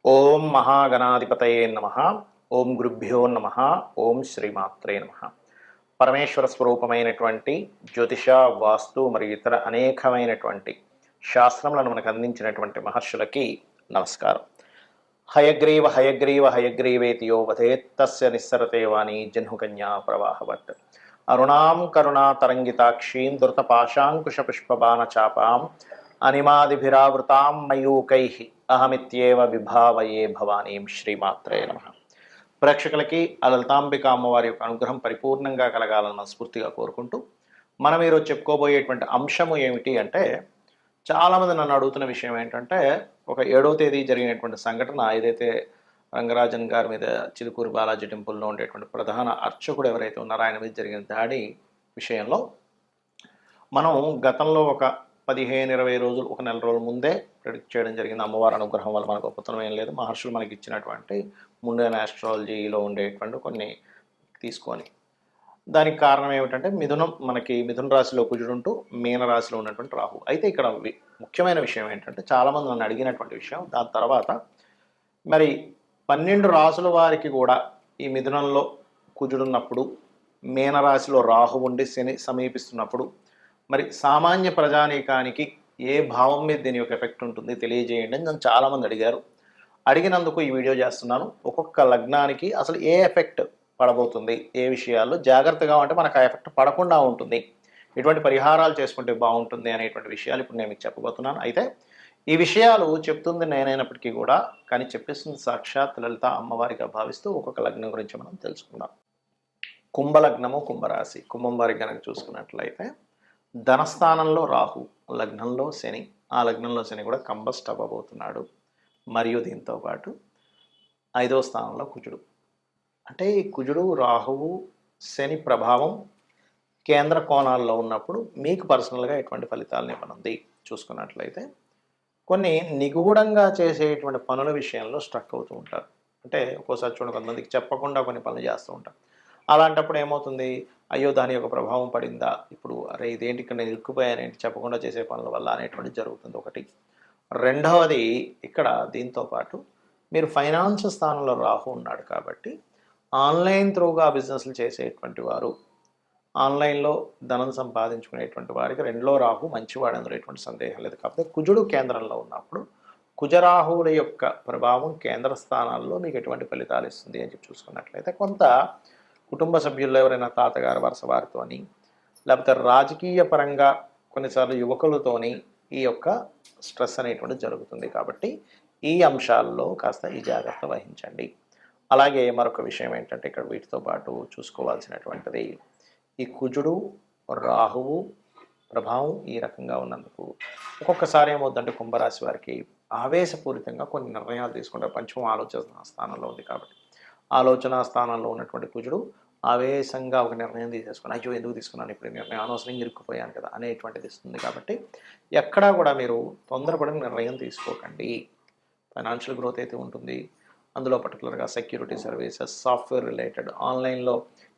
ఓం మహాగణాధిపతయే నమ. ఓం గురుభ్యో నమ. ఓం శ్రీమాత్రే నమ. పరమేశ్వర స్వరూపమైనటువంటి జ్యోతిష, వాస్తు మరియు ఇతర అనేకమైనటువంటి శాస్త్రములను మనకు అందించినటువంటి మహర్షులకి నమస్కారం. హయగ్రీవ హయగ్రీవ హయగ్రీవేతియో వధేత్తస్య నిస్సరతే వాణి జహ్నుకన్యా ప్రవాహవత్. అరుణాం కరుణా తరంగితాక్షీం ధృతపాశాంకుశ పుష్పబాణ చాపాం అనిమాదిభిరావృతాం మయూకై అహమిత్యేవ విభావయే భవానీం. శ్రీమాత్రే నమ. ప్రేక్షకులకి ఆ లలితాంబిక అమ్మవారి యొక్క అనుగ్రహం పరిపూర్ణంగా కలగాలని మనస్ఫూర్తిగా కోరుకుంటూ మనం ఈరోజు చెప్పుకోబోయేటువంటి అంశము ఏమిటి అంటే, చాలామంది నన్ను అడుగుతున్న విషయం ఏంటంటే, ఒక 7వ తేదీ జరిగినటువంటి సంఘటన ఏదైతే రంగరాజన్ గారి మీద చిలుకూరు బాలాజీ టెంపుల్లో ఉండేటువంటి ప్రధాన అర్చకుడు ఎవరైతే ఉన్నారో ఆయన మీద జరిగిన దాడి విషయంలో మనం గతంలో ఒక 15-20 రోజులు, ఒక నెల రోజుల ముందే ప్రెడిక్ట్ చేయడం జరిగింది. అమ్మవారి అనుగ్రహం వల్ల మనకు గొప్పతనం ఏం లేదు, మహర్షులు మనకి ఇచ్చినటువంటి ముండైన ఆస్ట్రాలజీలో ఉండేటువంటి కొన్ని తీసుకొని. దానికి కారణం ఏమిటంటే, మిథున రాశిలో కుజుడుంటూ మీన రాశిలో ఉన్నటువంటి రాహు. అయితే ఇక్కడ ముఖ్యమైన విషయం ఏంటంటే, చాలామంది నన్ను అడిగినటువంటి విషయం, దాని తర్వాత మరి 12 రాసుల వారికి కూడా ఈ మిథునంలో కుజుడున్నప్పుడు, మీనరాశిలో రాహు ఉండి శని సమీపిస్తున్నప్పుడు మరి సామాన్య ప్రజానీకానికి ఏ భావం మీద దీని యొక్క ఎఫెక్ట్ ఉంటుంది తెలియజేయండి అని నన్ను చాలామంది అడిగారు. అడిగినందుకు ఈ వీడియో చేస్తున్నాను. ఒక్కొక్క లగ్నానికి అసలు ఏ ఎఫెక్ట్ పడబోతుంది, ఏ విషయాల్లో జాగ్రత్తగా ఉంటే మనకు ఆ ఎఫెక్ట్ పడకుండా ఉంటుంది, ఎటువంటి పరిహారాలు చేసుకుంటే బాగుంటుంది అనేటువంటి విషయాలు ఇప్పుడు నేను మీకు చెప్పబోతున్నాను. అయితే ఈ విషయాలు చెప్తుంది నేనైనప్పటికీ కూడా, కానీ చెప్పేస్తుంది సాక్షాత్ లలిత అమ్మవారిగా భావిస్తూ ఒక్కొక్క లగ్నం గురించి మనం తెలుసుకుందాం. కుంభలగ్నము, కుంభరాశి. కుంభం వారికి కనుక చూసుకున్నట్లయితే ధనస్థానంలో రాహు, లగ్నంలో శని. ఆ లగ్నంలో శని కూడా కంబస్ట్ అవ్వబోతున్నాడు. మరియు దీంతో పాటు 5వ స్థానంలో కుజుడు. అంటే ఈ కుజుడు, రాహువు, శని ప్రభావం కేంద్ర కోణాల్లో ఉన్నప్పుడు మీకు పర్సనల్గా ఎటువంటి ఫలితాలను ఇవ్వనుంది చూసుకున్నట్లయితే, కొన్ని నిగూఢంగా చేసేటువంటి పనుల విషయంలో స్ట్రక్ అవుతూ ఉంటారు. అంటే ఒక్కోసారి చూడండి, కొంతమందికి చెప్పకుండా కొన్ని పనులు చేస్తూ ఉంటారు. అలాంటప్పుడు ఏమవుతుంది, అయ్యో దాని యొక్క ప్రభావం పడిందా, ఇప్పుడు అరే ఇదేంటి ఇక్కడ నేను ఇరుక్కుపోయానేంటి చెప్పకుండా చేసే పనుల వల్ల అనేటువంటి జరుగుతుంది ఒకటి. రెండవది, ఇక్కడ దీంతో పాటు మీరు ఫైనాన్స్ స్థానంలో రాహు ఉన్నాడు కాబట్టి ఆన్లైన్ త్రూగా బిజినెస్లు చేసేటువంటి వారు, ఆన్లైన్లో ధనం సంపాదించుకునేటువంటి వారికి 2లో రాహు మంచివాడు, అందులో ఎటువంటి సందేహం లేదు. కాకపోతే కుజుడు కేంద్రంలో ఉన్నప్పుడు కుజరాహువుల యొక్క ప్రభావం కేంద్ర స్థానాల్లో మీకు ఎటువంటి ఫలితాలు ఇస్తుంది అని చెప్పి చూసుకున్నట్లయితే, కొంత కుటుంబ సభ్యుల్లో ఎవరైనా తాతగారు వరుస వారితోని, లేకపోతే రాజకీయ పరంగా కొన్నిసార్లు యువకులతోని ఈ యొక్క స్ట్రెస్ అనేటువంటిది జరుగుతుంది. కాబట్టి ఈ అంశాల్లో కాస్త ఈ జాగ్రత్త వహించండి. అలాగే మరొక విషయం ఏంటంటే, ఇక్కడ వీటితో పాటు చూసుకోవాల్సినటువంటిది, ఈ కుజుడు, రాహువు ప్రభావం ఈ రకంగా ఉన్నందుకు ఒక్కొక్కసారి ఏమవుతుందంటే కుంభరాశి వారికి ఆవేశపూరితంగా కొన్ని నిర్ణయాలు తీసుకుంటారు. పంచమ ఆలోచన స్థానంలో ఉంది కాబట్టి ఆలోచన స్థానంలో ఉన్నటువంటి కుజుడు ఆవేశంగా ఒక నిర్ణయం తీసేసుకుని, అయ్యో ఎందుకు తీసుకున్నాను ఇప్పుడు నిర్ణయం, అనవసరంగా ఇరుక్కుపోయాను కదా అనేటువంటిది ఇస్తుంది. కాబట్టి ఎక్కడా కూడా మీరు తొందరపడి నిర్ణయం తీసుకోకండి. ఫైనాన్షియల్ గ్రోత్ అయితే ఉంటుంది, అందులో పర్టికులర్గా సెక్యూరిటీ సర్వీసెస్, సాఫ్ట్వేర్ రిలేటెడ్, ఆన్లైన్లో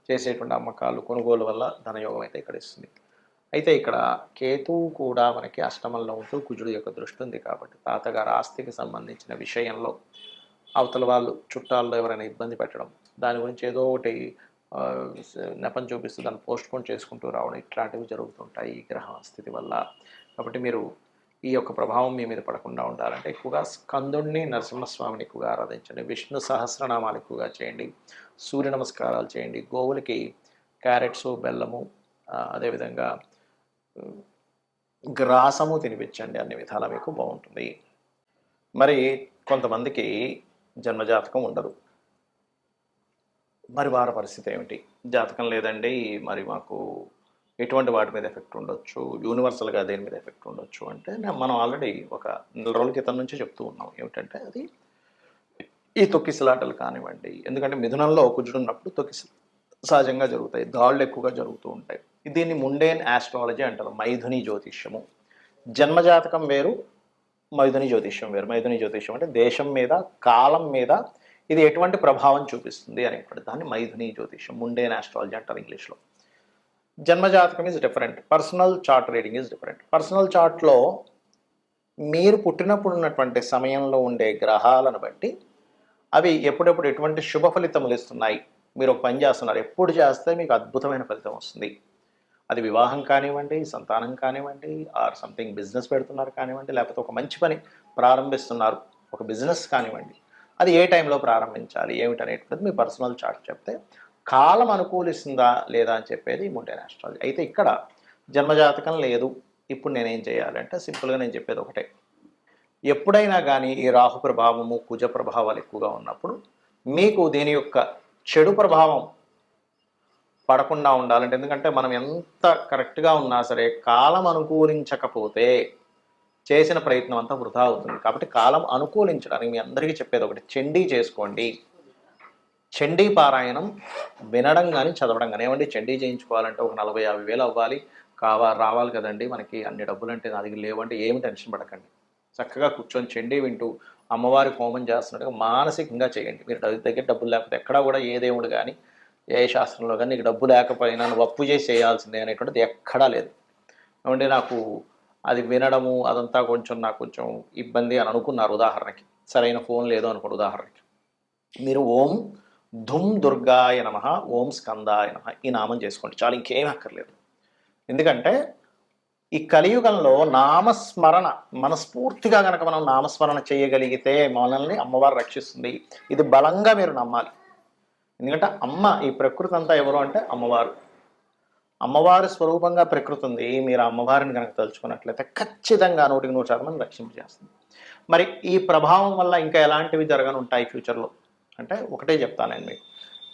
చేసేటువంటి అమ్మకాలు, కొనుగోలు వల్ల ధనయోగం అయితే ఇక్కడ ఇస్తుంది. అయితే ఇక్కడ కేతువు కూడా మనకి అష్టమంలో ఉంటూ కుజుడు యొక్క దృష్టి ఉంది కాబట్టి తాతగారు ఆస్తికి సంబంధించిన విషయంలో అవతల వాళ్ళు చుట్టాల్లో ఎవరైనా ఇబ్బంది పెట్టడం, దాని గురించి ఏదో ఒకటి నెపం చూపిస్తూ దాన్ని పోస్ట్పోన్ చేసుకుంటూ రావడం, ఇట్లాంటివి జరుగుతుంటాయి ఈ గ్రహ స్థితి వల్ల. కాబట్టి మీరు ఈ యొక్క ప్రభావం మీ మీద పడకుండా ఉండాలంటే ఎక్కువగా స్కందుడిని, నరసింహస్వామిని ఎక్కువగా ఆరాధించండి, విష్ణు సహస్రనామాలు ఎక్కువగా చేయండి, సూర్య నమస్కారాలు చేయండి, గోవులకి క్యారెట్స్, బెల్లము, అదేవిధంగా గ్రాసము తినిపించండి. అన్ని విధాలా మీకు బాగుంటుంది. మరి కొంతమందికి జన్మజాతకం ఉండదు. మరి వారి పరిస్థితి ఏమిటి? జాతకం లేదండి, మరి మాకు ఎటువంటి వాటి మీద ఎఫెక్ట్ ఉండొచ్చు, యూనివర్సల్గా దేని మీద ఎఫెక్ట్ ఉండొచ్చు అంటే, మనం ఆల్రెడీ ఒక నెల రోజుల క్రితం నుంచే చెప్తూ ఉన్నాం. ఏమిటంటే అది ఈ తొక్కిసలాటలు కానివ్వండి, ఎందుకంటే మిథునంలో కుజుడు ఉన్నప్పుడు సహజంగా జరుగుతాయి, దాడులు ఎక్కువగా జరుగుతూ ఉంటాయి. దీన్ని ముండేన్ ఆస్ట్రాలజీ అంటారు, మైథుని జ్యోతిష్యము. జన్మజాతకం వేరు, మైథుని జ్యోతిష్యం వేరు. మైథుని జ్యోతిష్యం అంటే దేశం మీద, కాలం మీద ఇది ఎటువంటి ప్రభావం చూపిస్తుంది అనేటువంటి దాన్ని మైథుని జ్యోతిష్యం, ముండేన్ ఆస్ట్రాలజీ అంటారు ఇంగ్లీష్లో. జన్మజాతకం is different, personal chart reading is different. Personal చార్ట్లో మీరు పుట్టినప్పుడు ఉన్నటువంటి సమయంలో ఉండే గ్రహాలను బట్టి అవి ఎప్పుడెప్పుడు ఎటువంటి శుభ ఫలితములు ఇస్తున్నాయి. మీరు ఒక పని చేస్తున్నారు, ఎప్పుడు చేస్తే మీకు అద్భుతమైన ఫలితం వస్తుంది. అది వివాహం కానివ్వండి, సంతానం కానివ్వండి, ఆర్ సంథింగ్ బిజినెస్ పెడుతున్నారు కానివ్వండి, లేకపోతే ఒక మంచి పని ప్రారంభిస్తున్నారు, ఒక బిజినెస్ కానివ్వండి, అది ఏ టైంలో ప్రారంభించాలి ఏమిటనేటువంటిది మీ పర్సనల్ చార్ట్ చెప్తే కాలం అనుకూలిస్తుందా లేదా అని చెప్పేది ముండేన్ ఆస్ట్రాలజీ. అయితే ఇక్కడ జన్మజాతకం లేదు, ఇప్పుడు నేనేం చేయాలంటే సింపుల్గా నేను చెప్పేది ఒకటే. ఎప్పుడైనా కానీ ఈ రాహు ప్రభావము కుజ ప్రభావాలు ఎక్కువగా ఉన్నప్పుడు మీకు దీని యొక్క చెడు ప్రభావం పడకుండా ఉండాలంటే, ఎందుకంటే మనం ఎంత కరెక్ట్గా ఉన్నా సరే కాలం అనుకూలించకపోతే చేసిన ప్రయత్నం అంతా వృధా అవుతుంది. కాబట్టి కాలం అనుకూలించడానికి మీ అందరికీ చెప్పేది ఒకటి, చండీ చేసుకోండి. చండీ పారాయణం వినడం కానీ చదవడం కానీ. ఏమండి చండీ చేయించుకోవాలంటే ఒక 40-50 వేలు అవ్వాలి, రావాలి కదండి మనకి, అన్ని డబ్బులు అంటే నా దగ్గర లేవంటే ఏమి టెన్షన్ పడకండి. చక్కగా కూర్చొని చండీ వింటూ అమ్మవారి హోమం చేస్తున్నట్టుగా మానసికంగా చేయండి. మీరు దగ్గర డబ్బులు లేకపోతే ఎక్కడా కూడా ఏ దేవుడు కానీ ఏ శాస్త్రంలో కానీ నీకు డబ్బు లేకపోయినా నువ్వు అప్పు చేసి చేయాల్సిందే అనేటువంటిది ఎక్కడా లేదు. ఏమంటే నాకు అది వినడము అదంతా నాకు కొంచెం ఇబ్బంది అని అనుకున్నారు ఉదాహరణకి, సరైన ఫోన్ లేదు అనుకోండి ఉదాహరణకి, మీరు ఓం ధుమ్ దుర్గాయ నమః, ఓం స్కందాయ నమః ఈ నామం చేసుకోండి చాలు, ఇంకేమీ అక్కర్లేదు. ఎందుకంటే ఈ కలియుగంలో నామస్మరణ మనస్ఫూర్తిగా కనుక మనం నామస్మరణ చేయగలిగితే మనల్ని అమ్మవారు రక్షిస్తుంది. ఇది బలంగా మీరు నమ్మాలి. ఎందుకంటే అమ్మ, ఈ ప్రకృతి అంతా ఎవరు అంటే అమ్మవారు. అమ్మవారి స్వరూపంగా ప్రకృతి ఉంది. మీరు అమ్మవారిని కనుక తలుచుకున్నట్లయితే ఖచ్చితంగా 100% రక్షింపజేస్తుంది. మరి ఈ ప్రభావం వల్ల ఇంకా ఎలాంటివి జరగనుంటాయి ఫ్యూచర్లో అంటే ఒకటే చెప్తాను నేను మీకు.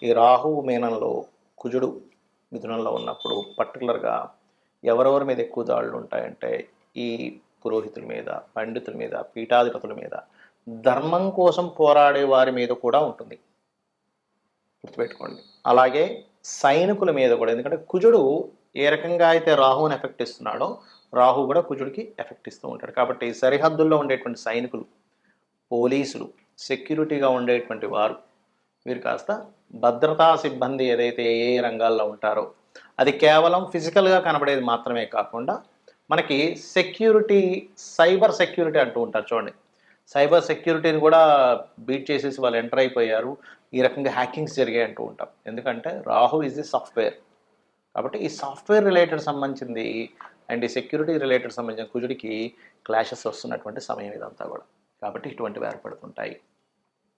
ఈ రాహువు మీనంలో, కుజుడు మిథునంలో ఉన్నప్పుడు పర్టికులర్గా ఎవరెవరి మీద ఎక్కువ దాడులు ఉంటాయంటే ఈ పురోహితుల మీద, పండితుల మీద, పీఠాధిపతుల మీద, ధర్మం కోసం పోరాడే వారి మీద కూడా ఉంటుంది, గుర్తుపెట్టుకోండి. అలాగే సైనికుల మీద కూడా, ఎందుకంటే కుజుడు ఏ రకంగా అయితే రాహువుని ఎఫెక్ట్ ఇస్తున్నాడో రాహు కూడా కుజుడికి ఎఫెక్ట్ ఇస్తూ ఉంటాడు. కాబట్టి సరిహద్దుల్లో ఉండేటువంటి సైనికులు, పోలీసులు, సెక్యూరిటీగా ఉండేటువంటి వారు, వీరు కాస్త భద్రతా సిబ్బంది ఏదైతే ఏ రంగాల్లో ఉంటారో అది కేవలం ఫిజికల్గా కనబడేది మాత్రమే కాకుండా మనకి సెక్యూరిటీ, సైబర్ సెక్యూరిటీ అంటూ ఉంటారు చూడండి. సైబర్ సెక్యూరిటీని కూడా బీట్ చేసేసి వాళ్ళు ఎంటర్ అయిపోయారు, ఈ రకంగా హ్యాకింగ్స్ జరిగాయి అంటూ ఉంటాం. ఎందుకంటే రాహు ఈజ్ ది సాఫ్ట్వేర్. కాబట్టి ఈ సాఫ్ట్వేర్ రిలేటెడ్ సంబంధించింది అండ్ ఈ సెక్యూరిటీ రిలేటెడ్ సంబంధించిన కుజుడికి క్లాషెస్ వస్తున్నటువంటి సమయం ఇదంతా కూడా. కాబట్టి ఇటువంటివి ఏర్పడుతుంటాయి.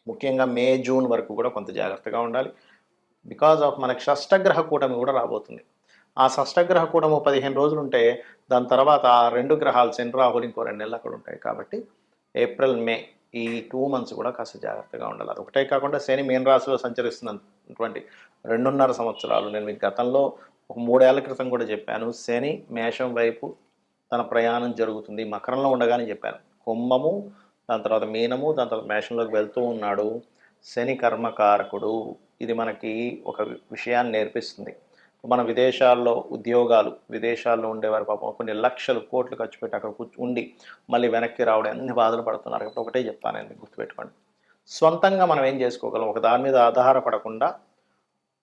ముఖ్యంగా మే, జూన్ వరకు కూడా కొంత జాగ్రత్తగా ఉండాలి. బికాజ్ ఆఫ్ మనకి షష్టగ్రహ కూటమి కూడా రాబోతుంది. ఆ షష్టగ్రహ కూటమి 15 రోజులు ఉంటే దాని తర్వాత ఆ 2 గ్రహాలు శని, రాహులు ఇంకో 2 నెలలు అక్కడ ఉంటాయి. కాబట్టి ఏప్రిల్, మే ఈ 2 months కూడా కాస్త జాగ్రత్తగా ఉండాలి. అది ఒకటే కాకుండా శని మీన రాశిలో సంచరిస్తున్నటువంటి 2.5 సంవత్సరాలు, నేను మీకు గతంలో ఒక 3 ఏళ్ల క్రితం కూడా చెప్పాను, శని మేషం వైపు తన ప్రయాణం జరుగుతుంది. మకరంలో ఉండగానే చెప్పాను, కుంభము, దాని తర్వాత మీనము, దాని తర్వాత మేషంలోకి వెళ్తూ ఉన్నాడు. శని కర్మకారకుడు. ఇది మనకి ఒక విషయాన్ని నేర్పిస్తుంది. మన విదేశాల్లో ఉద్యోగాలు, విదేశాల్లో ఉండేవారు పాపం కొన్ని లక్షలు కోట్లు ఖర్చు పెట్టి అక్కడ ఉండి మళ్ళీ వెనక్కి రావడం అన్ని బాధలు పడుతున్నారు. కాబట్టి ఒకటే చెప్తాను నేను, గుర్తుపెట్టుకోండి. సొంతంగా మనం ఏం చేసుకోగలం, ఒక దాని మీద ఆధారపడకుండా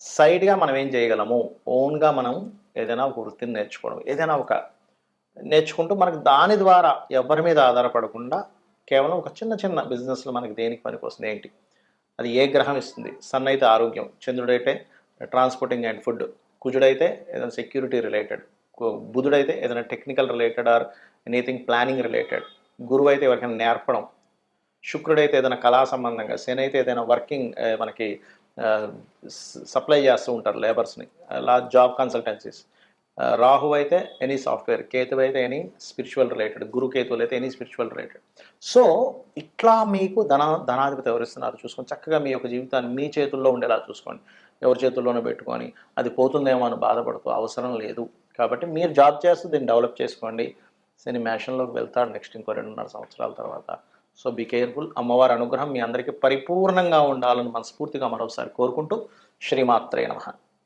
సైడ్గా మనం ఏం చేయగలము, ఓన్గా మనం ఏదైనా ఒక వృత్తిని నేర్చుకోవడం, ఏదైనా ఒక నేర్చుకుంటూ మనకు దాని ద్వారా ఎవరి మీద ఆధారపడకుండా కేవలం ఒక చిన్న చిన్న బిజినెస్లో మనకి దేనికి పనికి వస్తుంది ఏంటి, అది ఏ గ్రహం ఇస్తుంది. సన్ అయితే ఆరోగ్యం, చంద్రుడైతే ట్రాన్స్పోర్టింగ్ అండ్ ఫుడ్, కుజుడైతే ఏదైనా సెక్యూరిటీ రిలేటెడ్, బుధుడైతే ఏదైనా technical related or anything planning related, గురువు అయితే ఎవరికైనా నేర్పడం, శుక్రుడైతే ఏదైనా కళా సంబంధంగా, శని అయితే ఏదైనా వర్కింగ్ మనకి సప్లై చేస్తూ ఉంటారు లేబర్స్ని, అలా జాబ్ కన్సల్టెన్సీస్, రాహు అయితే ఎనీ సాఫ్ట్వేర్, కేతు అయితే ఎనీ స్పిరిచువల్ రిలేటెడ్, గురు కేతువులు అయితే ఎనీ స్పిరిచువల్ రిలేటెడ్. సో ఇట్లా మీకు ధనాధిపతి ఎవరిస్తున్నారు చూసుకొని చక్కగా మీ యొక్క జీవితాన్ని మీ చేతుల్లో ఉండేలా చూసుకోండి. ఎవరి చేతుల్లోనూ పెట్టుకొని అది పోతుందేమో అని బాధపడుతూ అవసరం లేదు. కాబట్టి మీరు జాబ్ చేస్తూ దీన్ని డెవలప్ చేసుకోండి. శని మేషంలోకి వెళ్తాడు నెక్స్ట్ ఇంకో 2.5 సంవత్సరాల తర్వాత. So be careful. అమ్మవారి అనుగ్రహం మీ అందరికీ పరిపూర్ణంగా ఉండాలని మనస్ఫూర్తిగా మరోసారి కోరుకుంటూ శ్రీమాత్రే నమః.